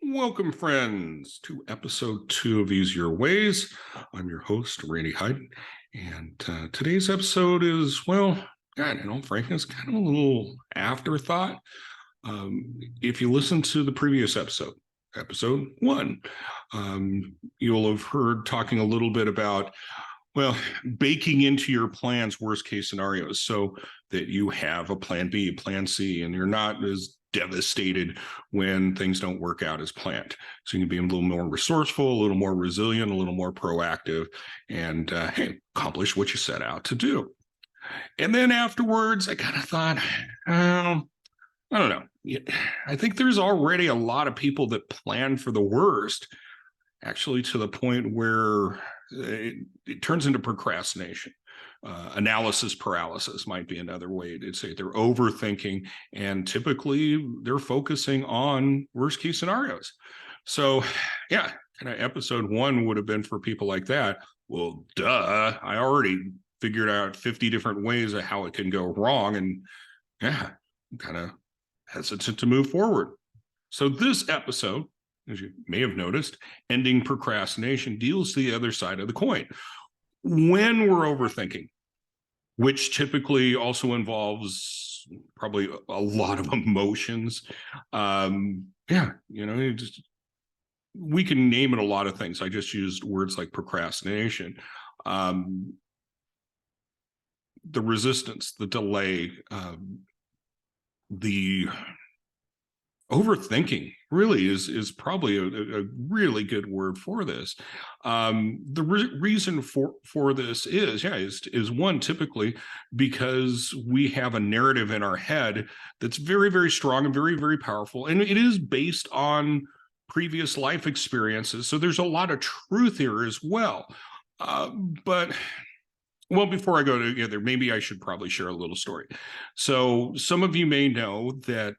Welcome, friends, to episode 2 of Easier Ways. I'm your host, Randy Hyden, and today's episode is, well, God, in all frankness, kind of a little afterthought. If you listen to the previous episode 1, you'll have heard talking a little bit about, well, baking into your plans worst case scenarios so that you have a plan B, plan C, and you're not as devastated when things don't work out as planned. So you can be a little more resourceful, a little more resilient, a little more proactive, and accomplish what you set out to do. And then afterwards, I kind of thought, I don't know. I think there's already a lot of people that plan for the worst, actually to the point where it turns into procrastination. Analysis paralysis might be another way to say it. They're overthinking, and typically they're focusing on worst case scenarios. So, yeah, kind of episode 1 would have been for people like that. Well, duh, I already figured out 50 different ways of how it can go wrong, and yeah, I'm kind of hesitant to move forward. So this episode, as you may have noticed, ending procrastination, deals the other side of the coin. When we're overthinking, which typically also involves probably a lot of emotions, we can name it a lot of things. I just used words like procrastination, the resistance, the delay, the overthinking really is probably a really good word for this. The reason for this is one, typically because we have a narrative in our head that's very, very strong and very, very powerful, and it is based on previous life experiences. So there's a lot of truth here as well. Well, before I go together, maybe I should probably share a little story. So some of you may know that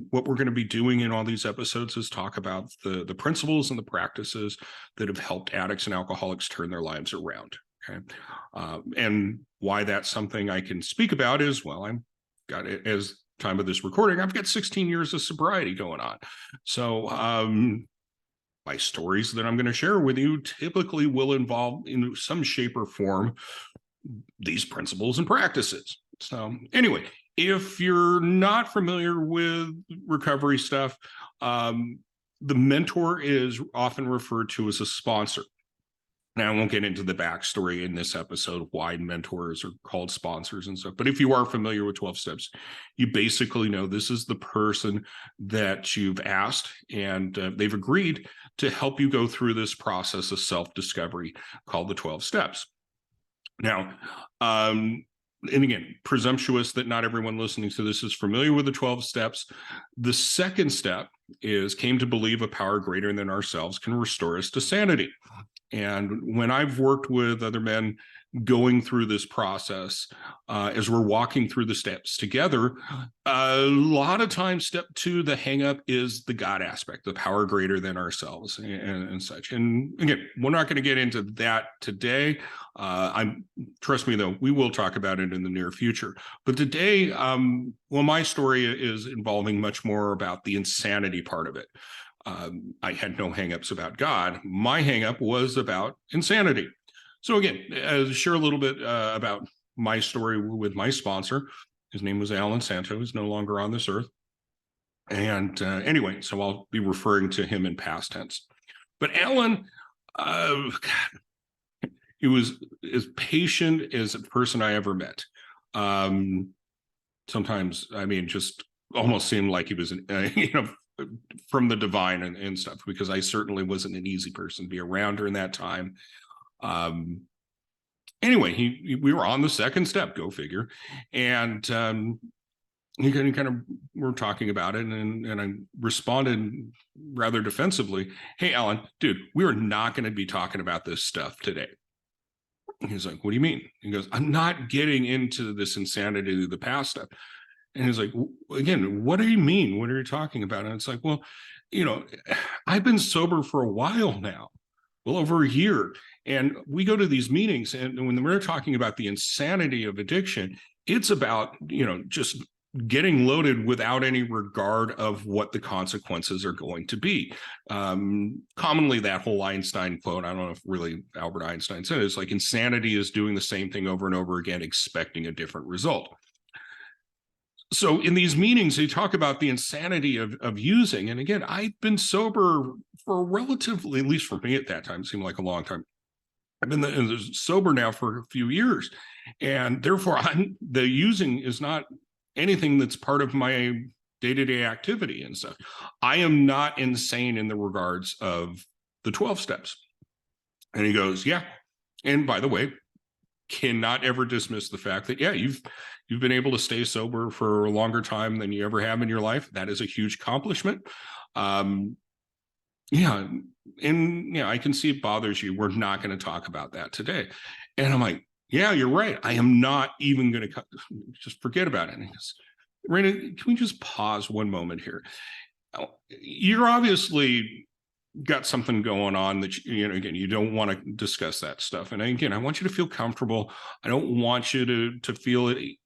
what we're going to be doing in all these episodes is talk about the principles and the practices that have helped addicts and alcoholics turn their lives around. Okay, and why that's something I can speak about is, well, I'm got it as time of this recording. I've got 16 years of sobriety going on. So my stories that I'm going to share with you typically will involve, in some shape or form, these principles and practices. So anyway, if you're not familiar with recovery stuff, the mentor is often referred to as a sponsor. Now, I won't get into the backstory in this episode, why mentors are called sponsors and stuff. But if you are familiar with 12 steps, you basically know this is the person that you've asked, and they've agreed to help you go through this process of self-discovery called the 12 steps. Now, and again, presumptuous that not everyone listening to this is familiar with the 12 steps. The second step is came to believe a power greater than ourselves can restore us to sanity. And when I've worked with other men going through this process, as we're walking through the steps together, a lot of times step 2, the hang up is the God aspect, the power greater than ourselves and such. And again, we're not going to get into that today. Trust me, though, we will talk about it in the near future. But today, my story is involving much more about the insanity part of it. I had no hangups about God. My hangup was about insanity. So again, share a little bit about my story with my sponsor. His name was Alan Santo. He's no longer on this earth. And anyway, so I'll be referring to him in past tense. But Alan, he was as patient as a person I ever met. Sometimes, I mean, just almost seemed like he was, from the divine and stuff, because I certainly wasn't an easy person to be around during that time. Anyway, we were on the second step, go figure. And he kind of were talking about it, and I responded rather defensively. Hey, Alan, dude, we are not going to be talking about this stuff today. He's like, what do you mean? He goes, I'm not getting into this insanity of the past stuff. And he's like, again, what do you mean? What are you talking about? And it's like, well, I've been sober for a while now, well, over a year. And we go to these meetings, and when we're talking about the insanity of addiction, it's about, just getting loaded without any regard of what the consequences are going to be. Commonly, that whole Einstein quote, I don't know if really Albert Einstein said it, it's like insanity is doing the same thing over and over again, expecting a different result. So in these meetings, they talk about the insanity of using. And again, I've been sober for relatively, at least for me at that time, it seemed like a long time. I've been sober now for a few years, and therefore the using is not anything that's part of my day-to-day activity and stuff. I am not insane in the regards of the 12 steps. And he goes, yeah. And by the way, cannot ever dismiss the fact that, yeah, you've been able to stay sober for a longer time than you ever have in your life. That is a huge accomplishment. Yeah. And I can see it bothers you. We're not going to talk about that today. And I'm like, yeah, you're right. I am not even going to just forget about it. And he goes, Raina, can we just pause one moment here? You're obviously got something going on that, again, you don't want to discuss that stuff. And again, I want you to feel comfortable. I don't want you to feel it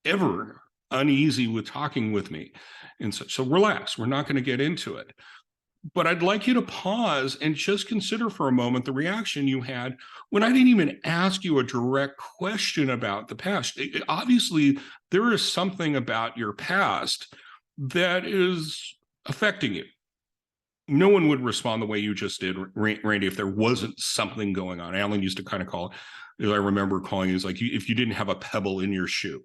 ever uneasy with talking with me and such. So relax. We're not going to get into it. But I'd like you to pause and just consider for a moment the reaction you had when I didn't even ask you a direct question about the past. Obviously, there is something about your past that is affecting you. No one would respond the way you just did, Randy, if there wasn't something going on. Alan used to kind of call it, I remember calling it, it's like if you didn't have a pebble in your shoe,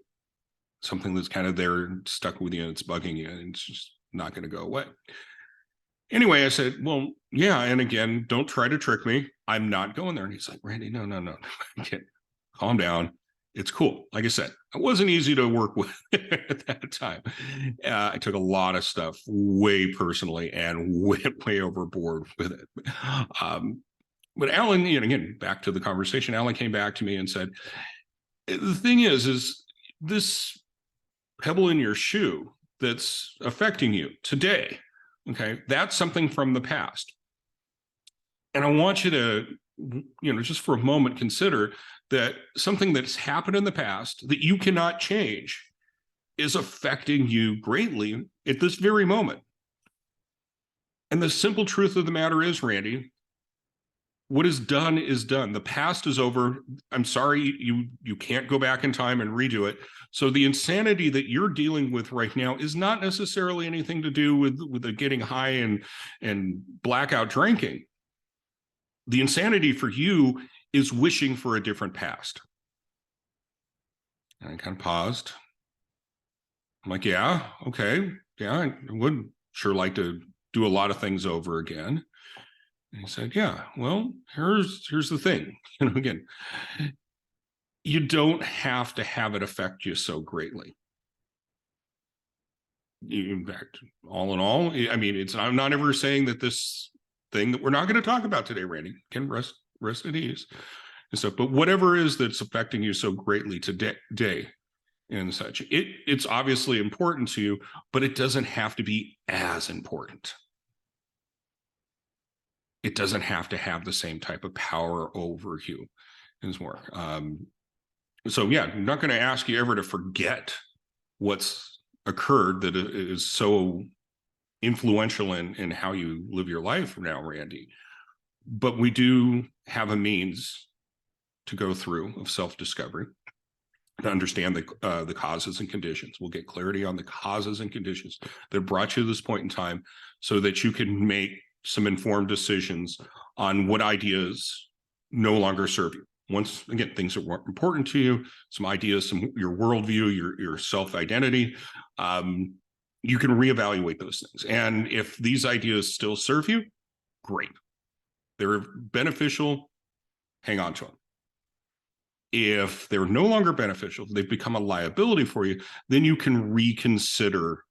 something that's kind of there stuck with you and it's bugging you and it's just not going to go away. Anyway, I said, well, yeah. And again, don't try to trick me. I'm not going there. And he's like, Randy, no. Calm down. It's cool. Like I said, it wasn't easy to work with at that time. I took a lot of stuff way personally and went way overboard with it. But Alan, again, back to the conversation, Alan came back to me and said, the thing is this pebble in your shoe that's affecting you today. Okay, that's something from the past. And I want you to, just for a moment, consider that something that's happened in the past that you cannot change is affecting you greatly at this very moment. And the simple truth of the matter is, Randy, what is done is done. The past is over. I'm sorry, you can't go back in time and redo it. So the insanity that you're dealing with right now is not necessarily anything to do with the getting high and blackout drinking. The insanity for you is wishing for a different past. And I kind of paused. I'm like, yeah, okay. Yeah, I would sure like to do a lot of things over again. And he said, yeah, well, here's the thing. Again, you don't have to have it affect you so greatly. In fact, all in all, I mean, I'm not ever saying that this thing that we're not going to talk about today, Randy, can rest at ease and stuff. But whatever it is that's affecting you so greatly today and such, it's obviously important to you, but it doesn't have to be as important. It doesn't have to have the same type of power over you as more. So yeah, I'm not going to ask you ever to forget what's occurred that is so influential in how you live your life now, Randy. But we do have a means to go through of self-discovery to understand the causes and conditions. We'll get clarity on the causes and conditions that brought you to this point in time so that you can make some informed decisions on what ideas no longer serve you. Once again, things that were important to you, some ideas, your worldview, your self-identity, you can reevaluate those things. And if these ideas still serve you, great. They're beneficial, hang on to them. If they're no longer beneficial, they've become a liability for you, then you can reconsider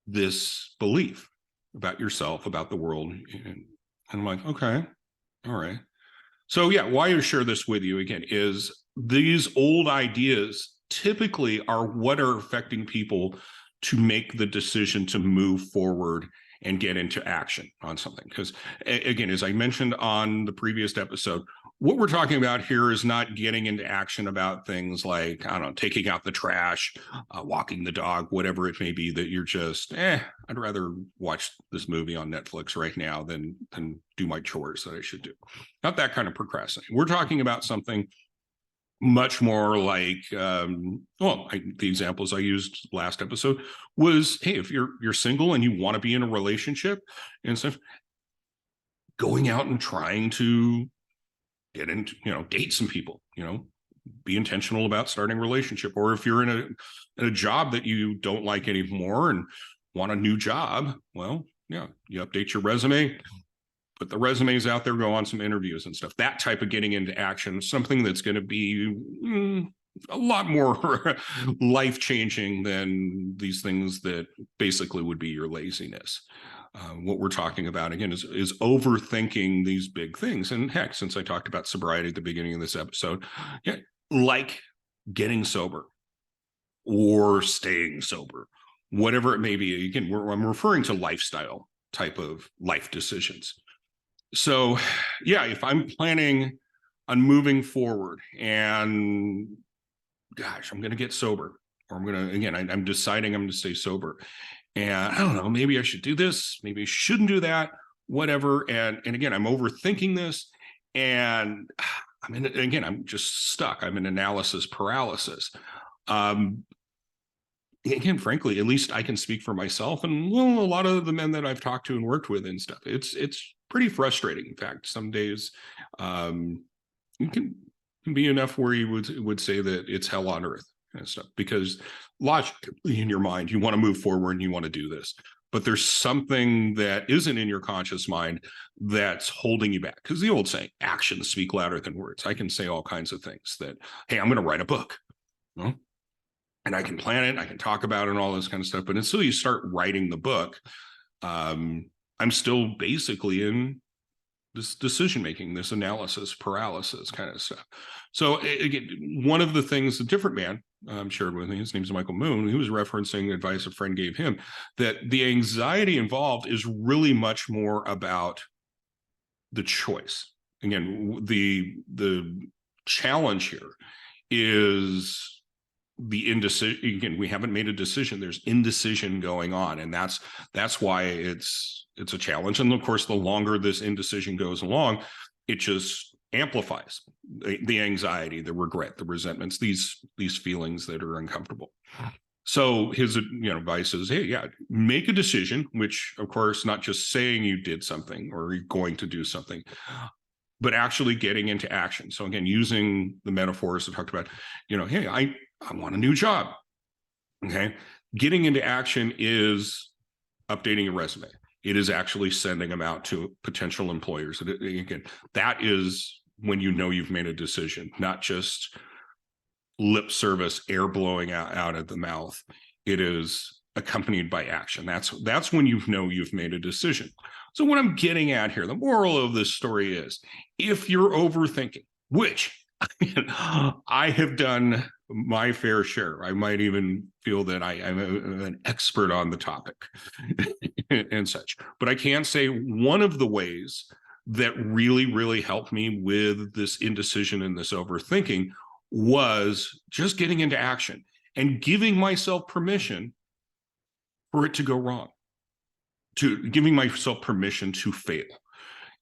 this belief about yourself, about the world. And I'm like, okay, all right. So yeah, why I share this with you again is these old ideas typically are what are affecting people to make the decision to move forward and get into action on something. Because again, as I mentioned on the previous episode, What we're talking about here is not getting into action about things like, I don't know, taking out the trash, walking the dog, whatever it may be, that you're just, I'd rather watch this movie on Netflix right now than do my chores that I should do. Not that kind of procrastinating. We're talking about something much more like, the examples I used last episode was, hey, if you're single and you want to be in a relationship and stuff, going out and trying to get into, date some people, be intentional about starting a relationship. Or if you're in a job that you don't like anymore and want a new job, well, yeah, you update your resume, put the resumes out there, go on some interviews and stuff. That type of getting into action, something that's going to be a lot more life-changing than these things that basically would be your laziness. What we're talking about, again, is overthinking these big things. And heck, since I talked about sobriety at the beginning of this episode, yeah, like getting sober or staying sober, whatever it may be. Again, I'm referring to lifestyle type of life decisions. So, yeah, if I'm planning on moving forward and, gosh, I'm going to get sober, or I'm going to, again, I'm deciding I'm going to stay sober. And I don't know, maybe I should do this, maybe I shouldn't do that, whatever. And again, I'm overthinking this. And I'm just stuck. I'm in analysis paralysis. Again, frankly, at least I can speak for myself and, well, a lot of the men that I've talked to and worked with and stuff. It's pretty frustrating. In fact, some days it can be enough where you would say that it's hell on earth and stuff, because logically in your mind, you want to move forward and you want to do this, but there's something that isn't in your conscious mind that's holding you back. Because the old saying, actions speak louder than words. I can say all kinds of things that, hey, I'm going to write a book. Well, and I can plan it, I can talk about it and all this kind of stuff. But until you start writing the book, I'm still basically in this decision-making, this analysis paralysis kind of stuff. So again, one of the things a different man shared with me, his name's Michael Moon, he was referencing advice a friend gave him, that the anxiety involved is really much more about the choice. Again, the challenge here is the indecision. Again, we haven't made a decision. There's indecision going on, and that's why it's a challenge. And of course, the longer this indecision goes along, it just amplifies the anxiety, the regret, the resentments, these feelings that are uncomfortable. So his advice is, hey, yeah, make a decision, which of course, not just saying you did something or you're going to do something, but actually getting into action. So again, using the metaphors I talked about, hey, I want a new job. Okay. Getting into action is updating your resume. It is actually sending them out to potential employers. Again, that is when you've made a decision, not just lip service, air blowing out of the mouth. It is accompanied by action. That's when you've made a decision. So what I'm getting at here, the moral of this story is, if you're overthinking, which I have done my fair share, I might even feel that I'm an expert on the topic and such, but I can say one of the ways that really, really helped me with this indecision and this overthinking was just getting into action and giving myself permission for it to go wrong, to giving myself permission to fail.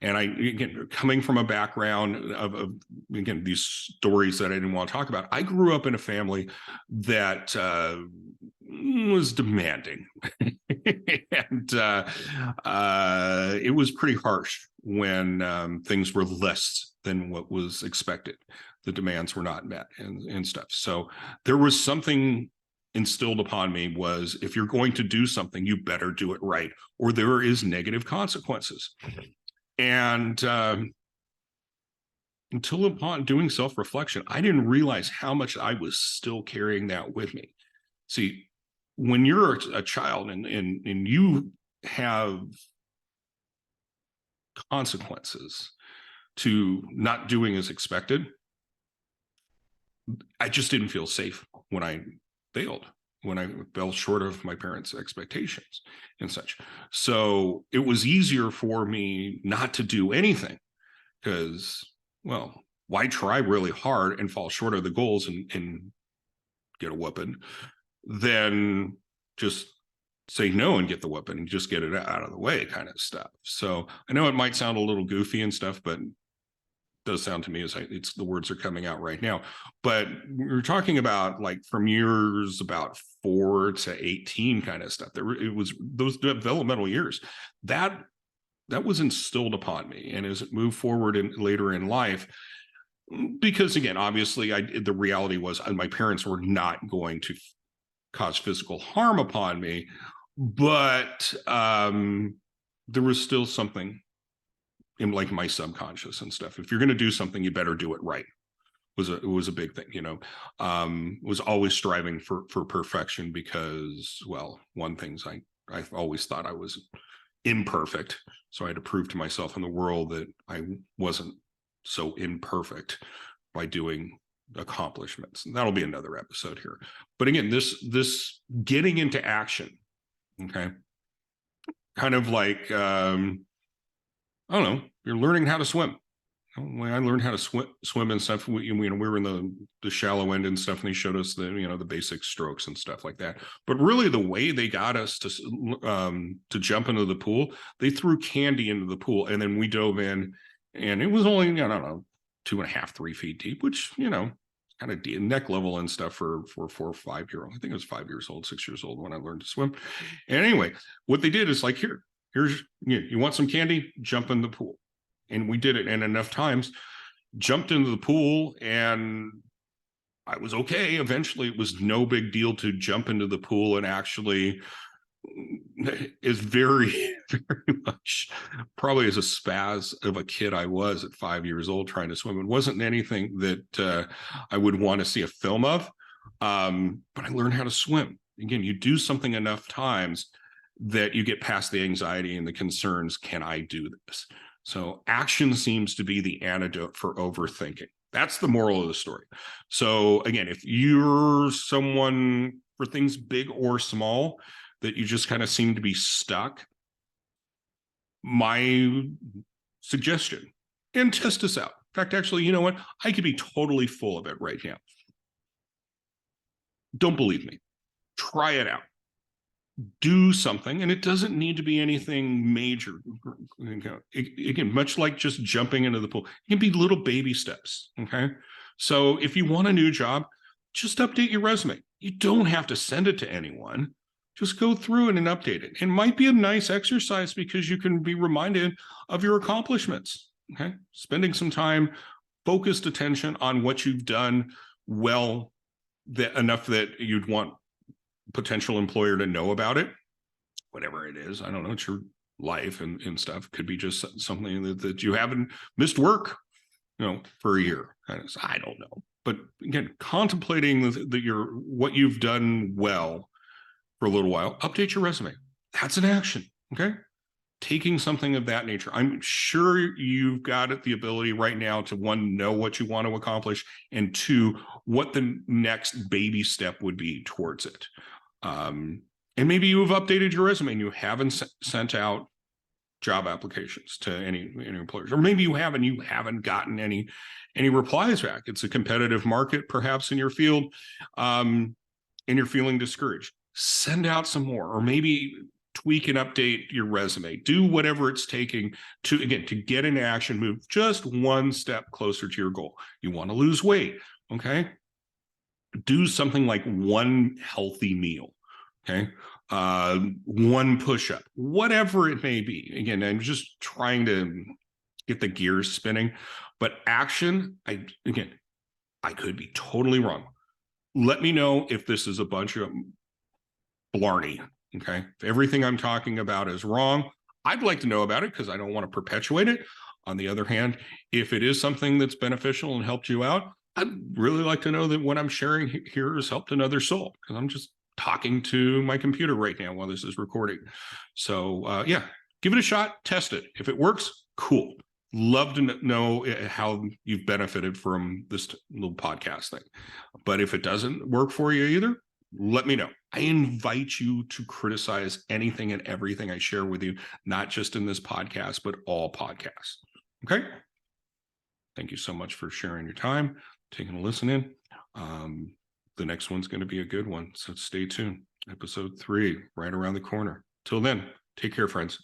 And again, coming from a background of again, these stories that I didn't want to talk about, I grew up in a family that was demanding. And it was pretty harsh when things were less than what was expected. The demands were not met and stuff. So there was something instilled upon me was, if you're going to do something, you better do it right, or there is negative consequences. And until upon doing self-reflection, I didn't realize how much I was still carrying that with me. See, when you're a child and you have consequences to not doing as expected, I just didn't feel safe when I failed, when I fell short of my parents' expectations and such. So it was easier for me not to do anything because, well, why try really hard and fall short of the goals and get a whooping, then just say no and get the whooping and just get it out of the way kind of stuff. So I know it might sound a little goofy and stuff, but it does sound to me as it's the words are coming out right now. But we're talking about like from years about 4 to 18 kind of stuff. It was those developmental years that was instilled upon me. And as it moved forward and later in life, because again, obviously the reality was my parents were not going to cause physical harm upon me, but there was still something in like my subconscious and stuff. If you're going to do something, you better do it right. It was a big thing, you know. Was always striving for perfection because, well, one thing's I've always thought I was imperfect, so I had to prove to myself in the world that I wasn't so imperfect by doing accomplishments. And that'll be another episode here. But again, this getting into action, okay, kind of like I don't know, you're learning how to swim. When I learned how to swim and stuff, we were in the shallow end and stuff, and they showed us the basic strokes and stuff like that. But really, the way they got us to jump into the pool, they threw candy into the pool, and then we dove in, and it was only, I don't know, 2.5, 3 feet deep, which kind of neck level and stuff for 4 or 5 year old. I think it was 5 years old, 6 years old when I learned to swim. And anyway, what they did is like, here's you want some candy, jump in the pool. And we did it, and enough times, jumped into the pool, and I was okay. Eventually, it was no big deal to jump into the pool, and actually is very, very much probably as a spaz of a kid I was at 5 years old trying to swim. It wasn't anything that I would want to see a film of, but I learned how to swim. Again, you do something enough times that you get past the anxiety and the concerns. Can I do this? So action seems to be the antidote for overthinking. That's the moral of the story. So again, if you're someone for things big or small that you just kind of seem to be stuck, my suggestion, and test this out. In fact, actually, you know what? I could be totally full of it right now. Don't believe me. Try it out. Do something, and it doesn't need to be anything major. Again, much like just jumping into the pool, it can be little baby steps. Okay, so if you want a new job, just update your resume. You don't have to send it to anyone. Just go through it and update it. It might be a nice exercise because you can be reminded of your accomplishments. Okay, spending some time, focused attention on what you've done well, that enough that you'd want potential employer to know about it, whatever it is. I don't know, it's your life and stuff. Could be just something that you haven't missed work, for a year. I don't know. But again, contemplating what you've done well for a little while, update your resume. That's an action. Okay. Taking something of that nature. I'm sure you've got the ability right now to, one, know what you want to accomplish, and two, what the next baby step would be towards it. And maybe you have updated your resume and you haven't sent out job applications to any employers, or maybe you have and you haven't gotten any replies back. It's a competitive market, perhaps, in your field, and you're feeling discouraged. Send out some more, or maybe tweak and update your resume. Do whatever it's taking to get into action, move just one step closer to your goal. You want to lose weight, okay? Do something like one healthy meal, okay? One push-up, whatever it may be. Again, I'm just trying to get the gears spinning, but action, I could be totally wrong. Let me know if this is a bunch of blarney, okay? If everything I'm talking about is wrong, I'd like to know about it because I don't want to perpetuate it. On the other hand, if it is something that's beneficial and helped you out, I'd really like to know that what I'm sharing here has helped another soul, because I'm just talking to my computer right now while this is recording. So yeah, give it a shot, test it. If it works, cool. Love to know how you've benefited from this little podcast thing. But if it doesn't work for you either, let me know. I invite you to criticize anything and everything I share with you, not just in this podcast, but all podcasts. Okay? Thank you so much for sharing your time, taking a listen in. The next one's going to be a good one, so stay tuned. Episode 3, right around the corner. Till then, take care, friends.